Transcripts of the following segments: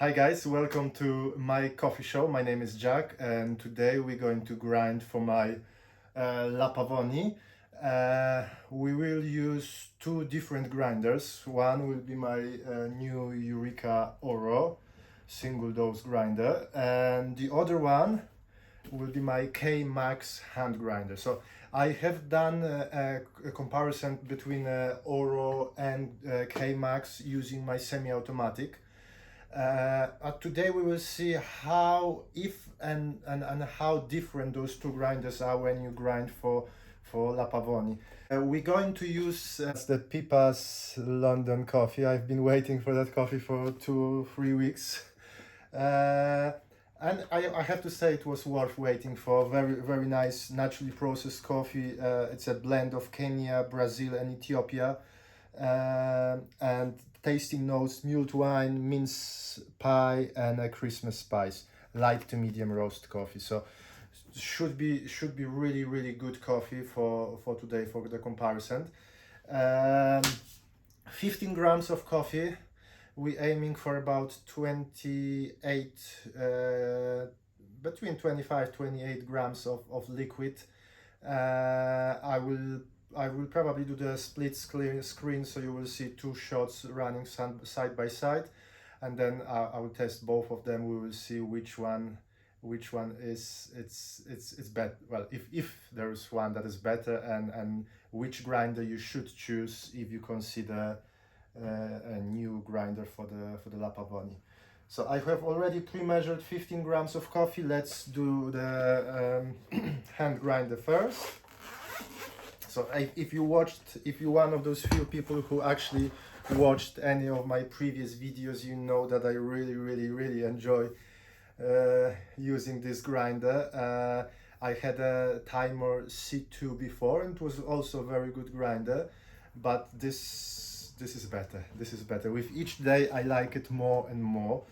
Hi guys, welcome to my coffee show. My name is Jack and today we're going to grind for my La Pavoni. We will use two different grinders. One will be my new Eureka Oro single dose grinder and the other one will be my K Max hand grinder. So I have done a comparison between Oro and K Max using my semi-automatic. Today we will see how and how different those two grinders are when you grind for La Pavoni. We're going to use the Pipa's London coffee. I've been waiting for that coffee for 2 or 3 weeks. And I have to say it was worth waiting for. Very nice naturally processed coffee. It's a blend of Kenya, Brazil and Ethiopia. And tasting notes, mulled wine, mince pie and a Christmas spice, light to medium roast coffee. So should be really good coffee for today for the comparison. 15 grams of coffee. We're aiming for about 28 between 25-28 grams of liquid. I will probably do the split screen, so you will see two shots running side by side, and then I will test both of them. We will see which one is it's better. Well, if there is one that is better, and which grinder you should choose if you consider a new grinder for the La Pavoni. So I have already pre-measured 15 grams of coffee. Let's do the hand grinder first. So if you're one of those few people who actually watched any of my previous videos, you know that I really enjoy using this grinder. I had a Timemore C2 before, and it was also a very good grinder, but this is better. This is better. With each day, I like it more and more.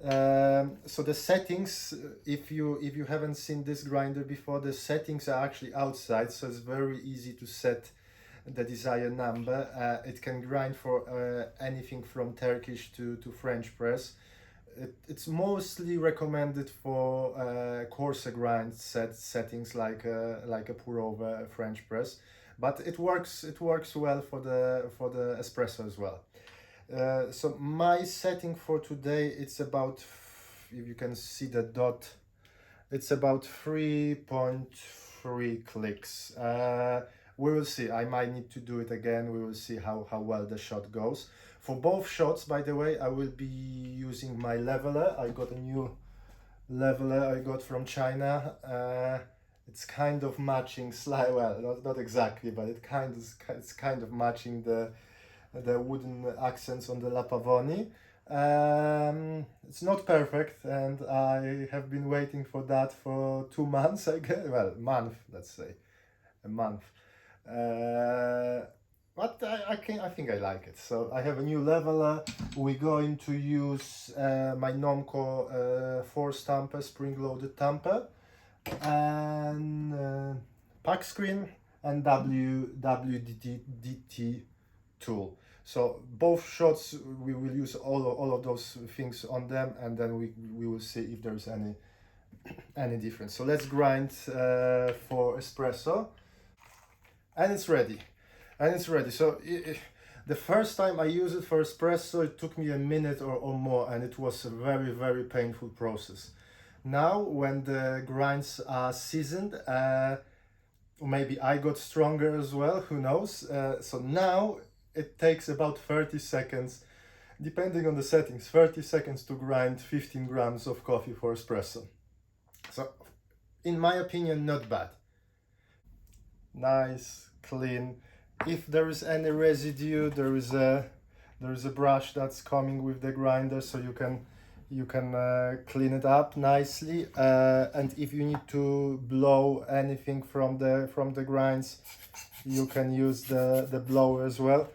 So the settings, if you haven't seen this grinder before, the settings are actually outside, so it's very easy to set the desired number. It can grind for anything from Turkish to French press. It's mostly recommended for coarser grind settings like a pour over French press, but it works well for the espresso as well. So my setting for today, it's about, if you can see the dot, it's about 3.3 clicks. We will see. I might need to do it again. We will see how well the shot goes. For both shots, by the way, I will be using my leveler. I got a new leveler I got from China. It's kind of matching well, not exactly, but it's kind of matching the wooden accents on the La Pavoni. It's not perfect, and I have been waiting for that for 2 months, I guess. Well, month, let's say, a month. But I think I like it. So I have a new leveler. We're going to use my Normcore 4 tamper, spring-loaded tamper, and pack screen and WDT tool. So both shots we will use all of those things on them, and then we will see if there's any difference. So let's grind for espresso, and it's ready. So the first time I used it for espresso, it took me a minute or more, and it was a very painful process. Now when the grinds are seasoned, maybe I got stronger as well, who knows. So now it takes about 30 seconds, depending on the settings, 30 seconds to grind 15 grams of coffee for espresso. So in my opinion, not bad. Nice, clean. If there is any residue, there is a brush that's coming with the grinder, so you can clean it up nicely. And if you need to blow anything from the grinds, you can use the blower as well.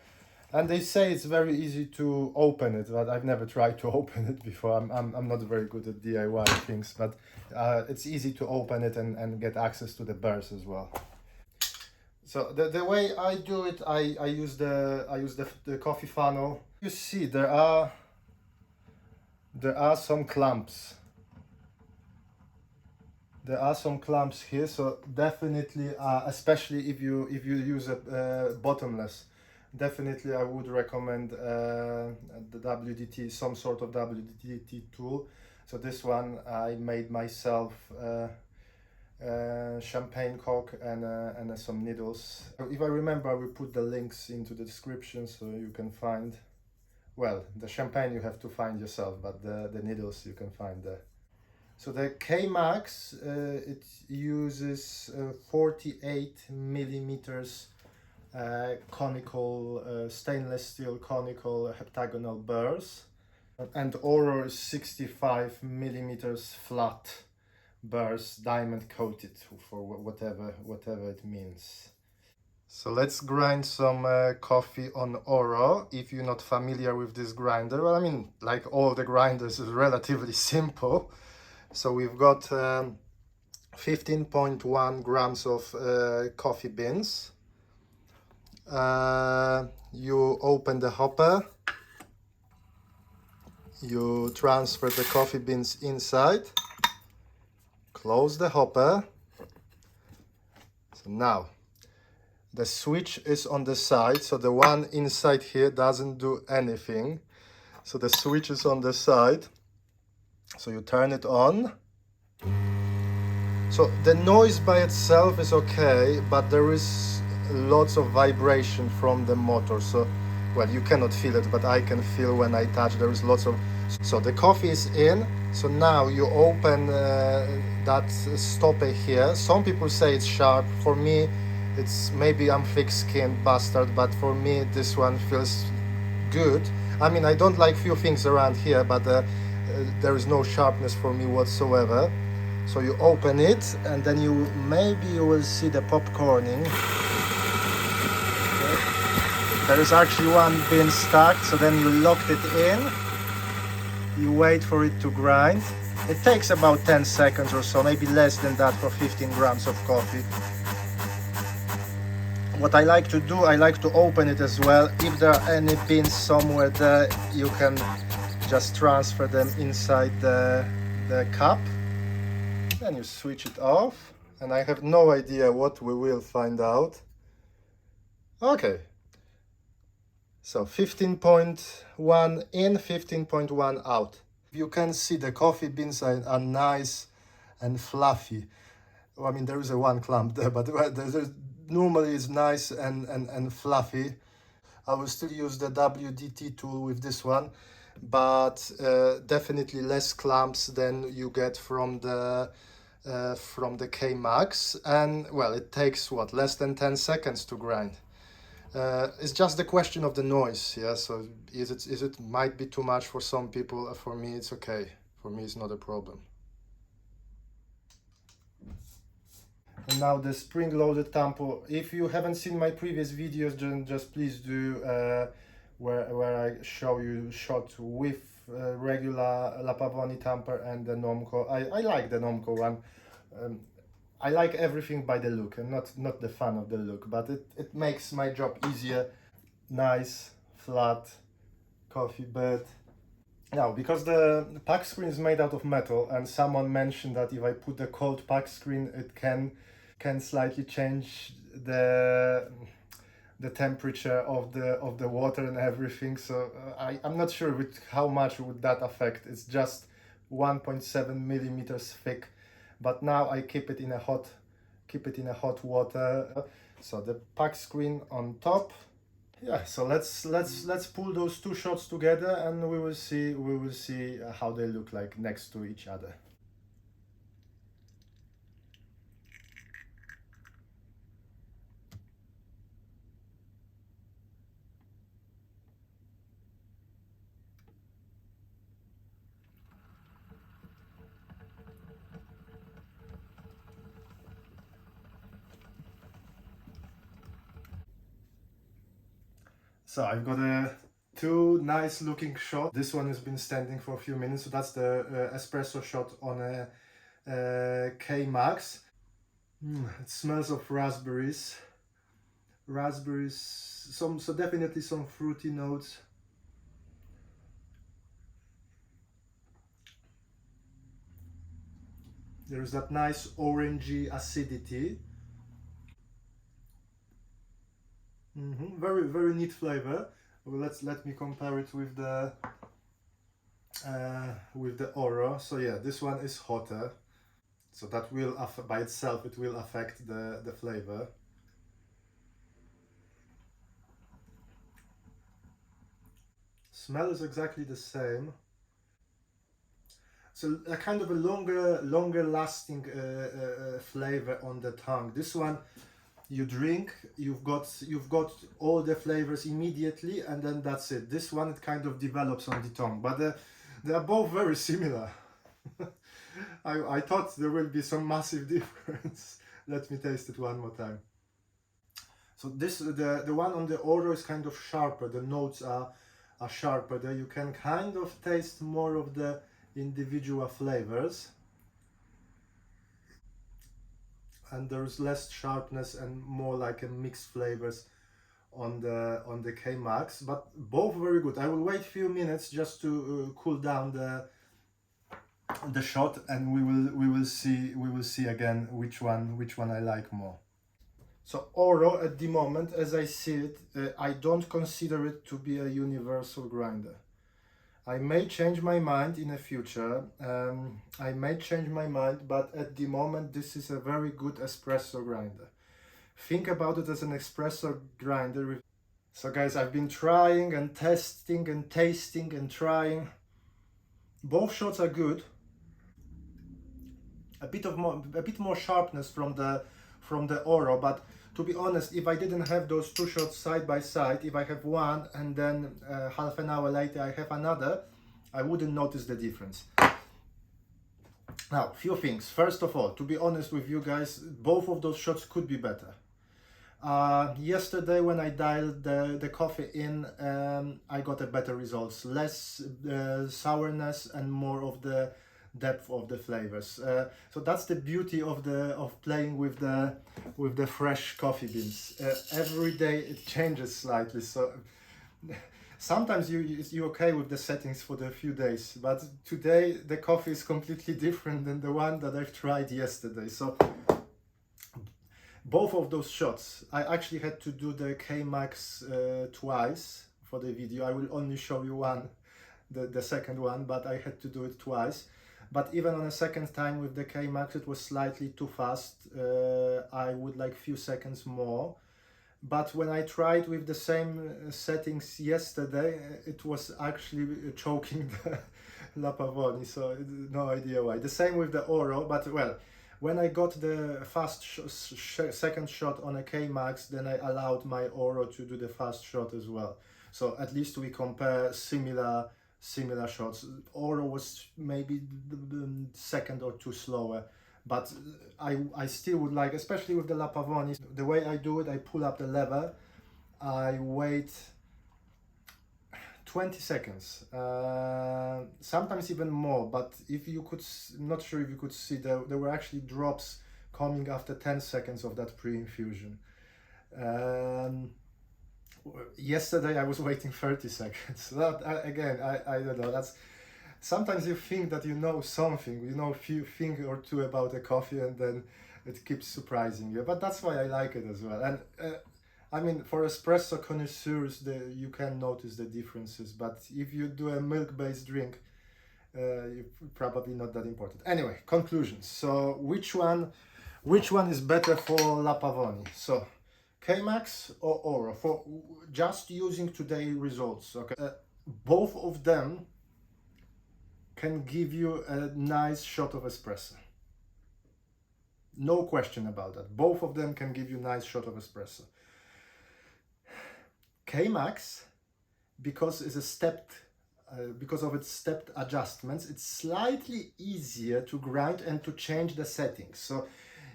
And they say it's very easy to open it, but I've never tried to open it before. I'm not very good at DIY things, but it's easy to open it and get access to the burrs as well. So the way I do it, I use the coffee funnel. You see there are there are some clamps. There are some clamps here, so definitely, especially if you use a bottomless, definitely I would recommend the WDT, some sort of WDT tool. So this one I made myself, champagne cork and some needles. If I remember, I will put the links into the description so you can find. Well, the champagne you have to find yourself, but the needles you can find there. So the K-Max, it uses 48 millimeters conical, stainless steel conical heptagonal burrs, and Oro is 65 millimeters flat burrs, diamond coated, for whatever it means. So let's grind some coffee on Oro. If you're not familiar with this grinder, well, I mean, like all the grinders, is relatively simple. So we've got 15.1 grams of coffee beans. You open the hopper. You transfer the coffee beans inside. Close the hopper. So now the switch is on the side, so the one inside here doesn't do anything. So the switch is on the side. So you turn it on. So the noise by itself is okay, but there is lots of vibration from the motor. So, well, you cannot feel it, but I can feel when I touch. There is lots of. So the coffee is in. So now you open that stopper here. Some people say it's sharp. For me, it's maybe I'm thick-skinned bastard, but for me this one feels good. I mean, I don't like few things around here, but there is no sharpness for me whatsoever. So you open it, and then maybe you will see the popcorning. Okay. There is actually one bean stuck, so then you locked it in. You wait for it to grind. It takes about 10 seconds or so, maybe less than that for 15 grams of coffee. What I like to do, I like to open it as well. If there are any beans somewhere there, you can just transfer them inside the cup. Then you switch it off, and I have no idea what we will find out. Okay, so 15.1 in, 15.1 out. You can see the coffee beans are nice and fluffy. Well, I mean, there is a one clump there, but normally it's nice and fluffy. I will still use the WDT tool with this one, but definitely less clumps than you get from the K-Max. And well, it takes what, less than 10 seconds to grind. It's just the question of the noise. Yeah, so is it might be too much for some people. For me it's okay. For me it's not a problem. And now the spring-loaded tamper. If you haven't seen my previous videos, just please do, where I show you shot with regular La Pavoni tamper and the Normcore. I like the Normcore one. I like everything by the look, and not the fun of the look, but it makes my job easier. Nice, flat coffee bed. Now, because the pack screen is made out of metal, and someone mentioned that if I put the cold pack screen, it can slightly change the temperature of the water and everything. So I'm not sure with how much would that affect. It's just 1.7 millimeters thick, but now I keep it in a hot water. So the pack screen on top. Yeah, so let's pull those two shots together, and we will see how they look like next to each other. So I've got two nice looking shots. This one has been standing for a few minutes, so that's the espresso shot on a K-Max. It smells of raspberries. So definitely some fruity notes. There is that nice orangey acidity. Very, very neat flavor. Well, let me compare it with the Oro. So yeah, this one is hotter. So that will, by itself, it will affect the flavor. Smell is exactly the same. So a kind of a longer lasting flavor on the tongue. This one, you drink, you've got all the flavors immediately, and then that's it. This one, it kind of develops on the tongue, but they are both very similar. I thought there will be some massive difference. Let me taste it one more time. So this, the one on the Oro is kind of sharper. The notes are sharper. There you can kind of taste more of the individual flavors, and there's less sharpness and more like a mixed flavors on the K Max. But both very good. I will wait a few minutes just to cool down the shot, and we will see again which one I like more. So Oro at the moment, as I see it, I don't consider it to be a universal grinder. I may change my mind in the future. I may change my mind, but at the moment this is a very good espresso grinder. Think about it as an espresso grinder. So guys, I've been trying and testing and tasting and trying. Both shots are good. A bit more sharpness from the Oro, but to be honest, if I didn't have those two shots side by side, if I have one and then half an hour later I have another, I wouldn't notice the difference. Now, few things. First of all, to be honest with you guys, both of those shots could be better. Yesterday when I dialed the coffee in, I got a better results. Less sourness and more of the depth of the flavors. So that's the beauty of playing with the fresh coffee beans. Every day it changes slightly. So sometimes you're okay with the settings for the few days, but today the coffee is completely different than the one that I've tried yesterday. So both of those shots, I actually had to do the K-Max twice for the video. I will only show you one, the second one, but I had to do it twice. But even on a second time with the K-Max, it was slightly too fast. I would like few seconds more. But when I tried with the same settings yesterday, it was actually choking the La Pavoni, so no idea why. The same with the Oro, but well, when I got the fast second shot on a K-Max, then I allowed my Oro to do the fast shot as well. So at least we compare similar shots. Oro was maybe the second or two slower, but I still would like, especially with the La Pavoni, the way I do it, I pull up the lever, I wait 20 seconds, sometimes even more, but if you could, not sure if you could see, there were actually drops coming after 10 seconds of that pre-infusion. Yesterday I was waiting 30 seconds. That, again, I don't know, that's sometimes you think that you know something, you know a few thing or two about a coffee, and then it keeps surprising you. But that's why I like it as well. And I mean, for espresso connoisseurs, you can notice the differences. But if you do a milk-based drink, probably not that important. Anyway, conclusions. So which one is better for La Pavoni? So K-Max or Oro, for just using today's results. Okay, both of them can give you a nice shot of espresso. No question about that. Both of them can give you a nice shot of espresso. K-Max, because it's a stepped, because of its stepped adjustments, it's slightly easier to grind and to change the settings. So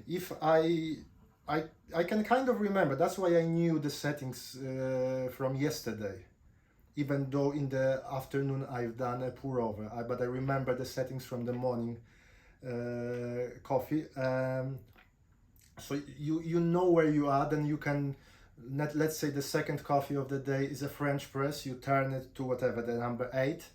if I can kind of remember, that's why I knew the settings from yesterday, even though in the afternoon I've done a pour over, but I remember the settings from the morning coffee. So you know where you are, then you can, let's say the second coffee of the day is a French press, you turn it to whatever, the number 8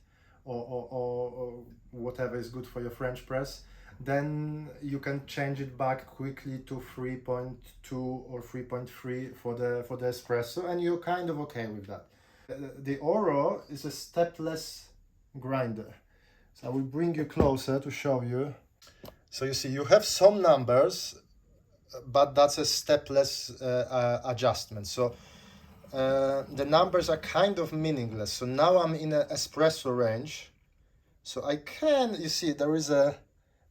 or whatever is good for your French press. then you can change it back quickly to 3.2 or 3.3 for the espresso, and you're kind of okay with that. The Oro is a stepless grinder. So I will bring you closer to show you. So you see, you have some numbers, but that's a stepless adjustment. So the numbers are kind of meaningless. So now I'm in an espresso range. So I can, you see, there is a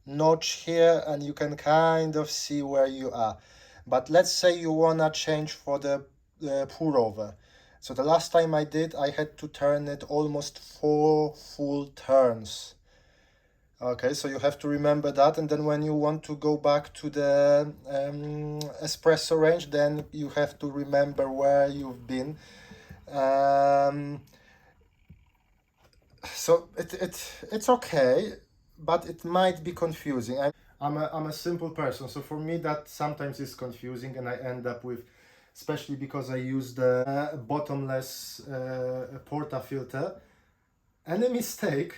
notch here and you can kind of see where you are. But let's say you wanna change for the pour over. So the last time I did, I had to turn it almost 4 full turns. Okay, so you have to remember that, and then when you want to go back to the espresso range, then you have to remember where you've been. So it's okay, but it might be confusing. I'm a simple person, so for me that sometimes is confusing, and I end up with, especially because I use the bottomless portafilter, any mistake.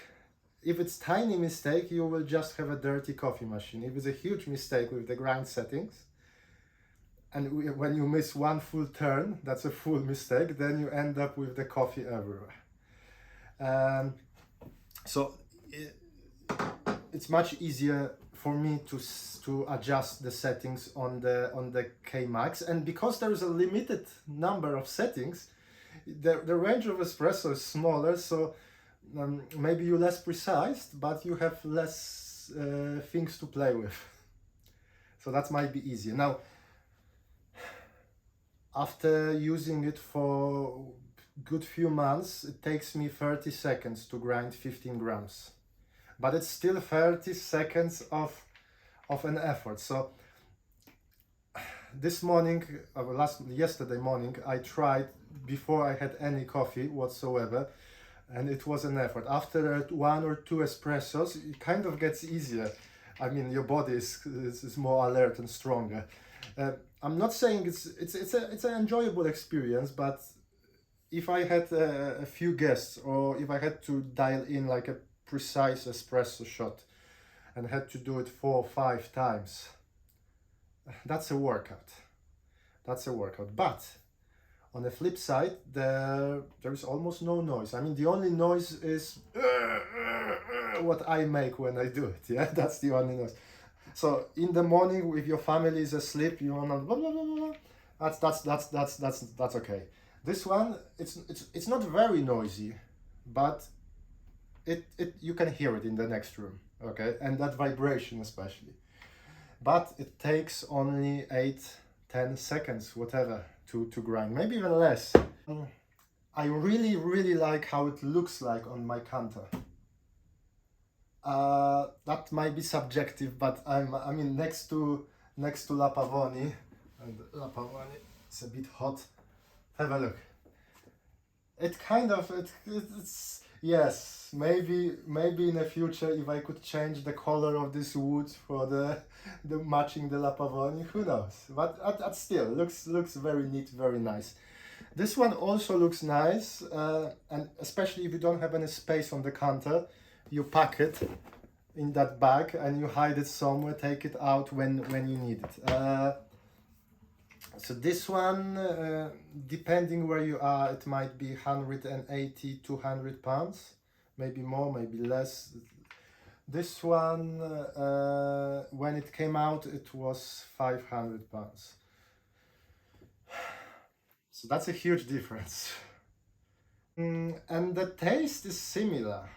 If it's tiny mistake, you will just have a dirty coffee machine. If it's a huge mistake with the grind settings, and when you miss one full turn, that's a full mistake, then you end up with the coffee everywhere. So it's much easier for me to adjust the settings on the K-Max, and because there is a limited number of settings, the range of espresso is smaller, so maybe you're less precise, but you have less things to play with. So that might be easier. Now, after using it for good few months, it takes me 30 seconds to grind 15 grams. But it's still 30 seconds of an effort. So this morning, yesterday morning, I tried before I had any coffee whatsoever, and it was an effort. After 1 or 2 espressos, it kind of gets easier. I mean, your body is more alert and stronger. I'm not saying it's an enjoyable experience, but if I had a few guests, or if I had to dial in like a precise espresso shot and had to do it 4 or 5 times, that's a workout. That's a workout. But on the flip side, there is almost no noise. I mean, the only noise is what I make when I do it. Yeah, that's the only noise. So in the morning, if your family is asleep, you wanna blah, blah, blah, blah, that's okay. This one, it's not very noisy, but it you can hear it in the next room, okay, and that vibration especially. But it takes only 8-10 seconds, whatever, to grind, maybe even less. I really like how it looks like on my counter. That might be subjective, but I mean next to La Pavoni, and La Pavoni, it's a bit hot. Have a look. It kind of it's yes, maybe in the future, if I could change the color of this wood for the matching the La Pavoni, who knows? But still looks very neat, very nice. This one also looks nice, and especially if you don't have any space on the counter, you pack it in that bag and you hide it somewhere, take it out when you need it. So this one, depending where you are, it might be 180, 200 pounds, maybe more, maybe less. This one, when it came out, it was 500 pounds. So that's a huge difference. And the taste is similar.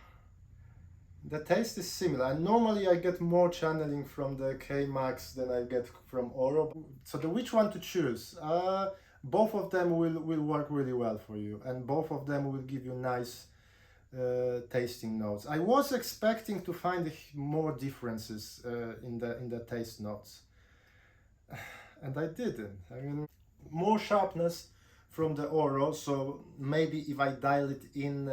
And normally I get more channeling from the K-Max than I get from Oro. So which one to choose? Both of them will work really well for you, and both of them will give you nice tasting notes. I was expecting to find more differences in the taste notes, and I didn't. I mean, more sharpness from the Oro, so maybe if I dial it in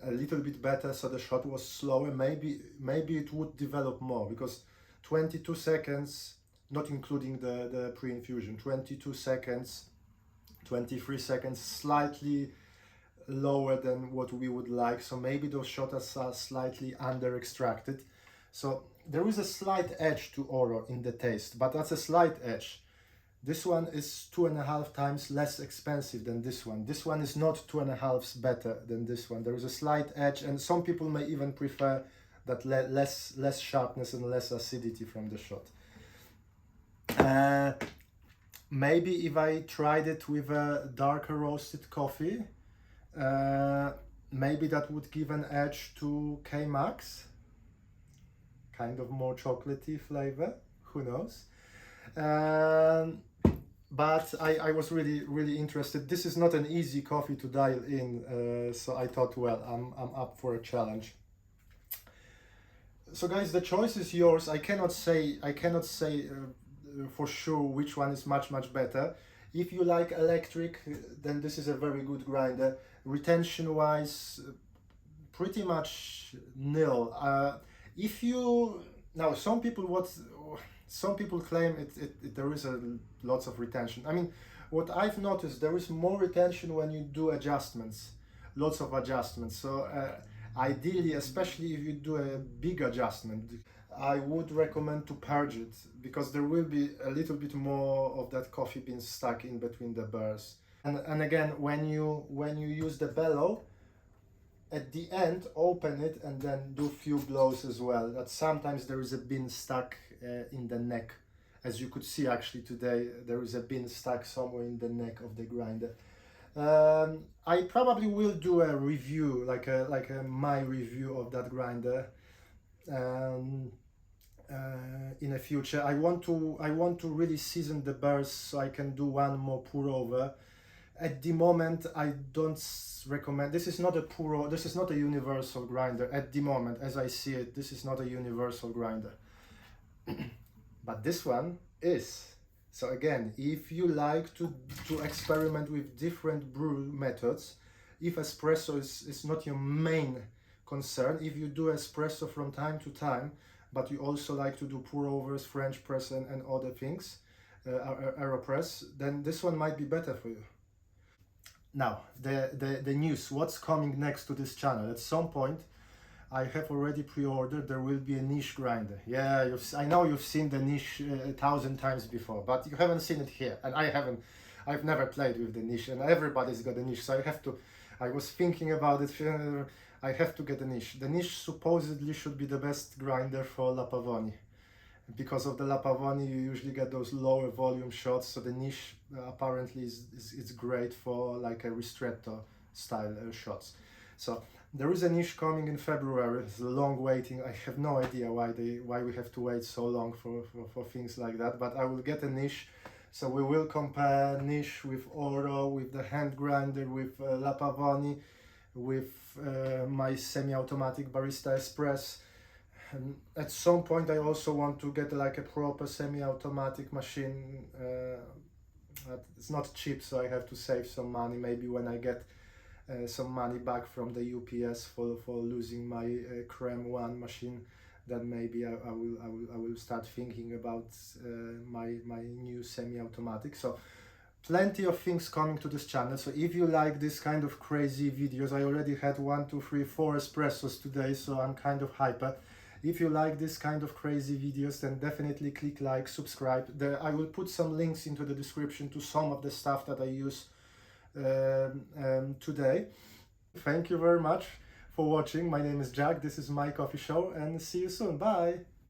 a little bit better, so the shot was slower, maybe it would develop more, because 22 seconds, not including the pre-infusion, 22 seconds, 23 seconds, slightly lower than what we would like, so maybe those shots are slightly under extracted. So there is a slight edge to Oro in the taste, but that's a slight edge. This one is 2.5 times less expensive than this one. This one is not 2.5 better than this one. There is a slight edge, and some people may even prefer that less sharpness and less acidity from the shot. Maybe if I tried it with a darker roasted coffee, maybe that would give an edge to K-Max, kind of more chocolatey flavor, who knows. But I was really interested. This is not an easy coffee to dial in, so I thought, well, I'm up for a challenge. So guys, the choice is yours. I cannot say for sure which one is much better. If you like electric, then this is a very good grinder. Retention wise, pretty much nil. If you now, some people claim there is lots of retention. I mean, what I've noticed, there is more retention when you do adjustments, lots of adjustments. So ideally, especially if you do a big adjustment, I would recommend to purge it, because there will be a little bit more of that coffee bean stuck in between the burrs. And again, when you use the bellow, at the end, open it and then do few blows as well. That sometimes there is a bean stuck in the neck. As you could see actually today, there is a bean stuck somewhere in the neck of the grinder. I probably will do a review, like a my review of that grinder in the future. I want to really season the burrs so I can do one more pour over. At the moment, I don't recommend. This is not a universal grinder at the moment. As I see it, this is not a universal grinder. But this one is. So again, if you like to experiment with different brew methods, if espresso is not your main concern, if you do espresso from time to time, but you also like to do pour overs, French press and other things, AeroPress, then this one might be better for you. Now, the news, what's coming next to this channel. At some point, I have already pre-ordered, there will be a niche grinder. Yeah, I know you've seen the niche 1,000 times before, but you haven't seen it here. And I've never played with the niche, and everybody's got a niche, so I was thinking about it, I have to get a niche. The niche supposedly should be the best grinder for La Pavoni. Because of the La Pavoni, you usually get those lower volume shots, so the niche apparently is great for like a ristretto style shots. So there is a niche coming in February. It's a long waiting. I have no idea why we have to wait so long for things like that, but I will get a niche. So we will compare niche with Oro, with the hand grinder, with La Pavoni, with my semi-automatic Barista Express. And at some point I also want to get like a proper semi-automatic machine. It's not cheap, so I have to save some money. Maybe when I get some money back from the UPS for losing my Creme 1 machine, then maybe I will start thinking about my new semi-automatic. So plenty of things coming to this channel. So if you like this kind of crazy videos, I already had 1, 2, 3, 4 espressos today, so I'm kind of hyper. If you like this kind of crazy videos, then definitely click like, subscribe. I will put some links into the description to some of the stuff that I use today. Thank you very much for watching. My name is Jack, this is my coffee show, and see you soon. Bye!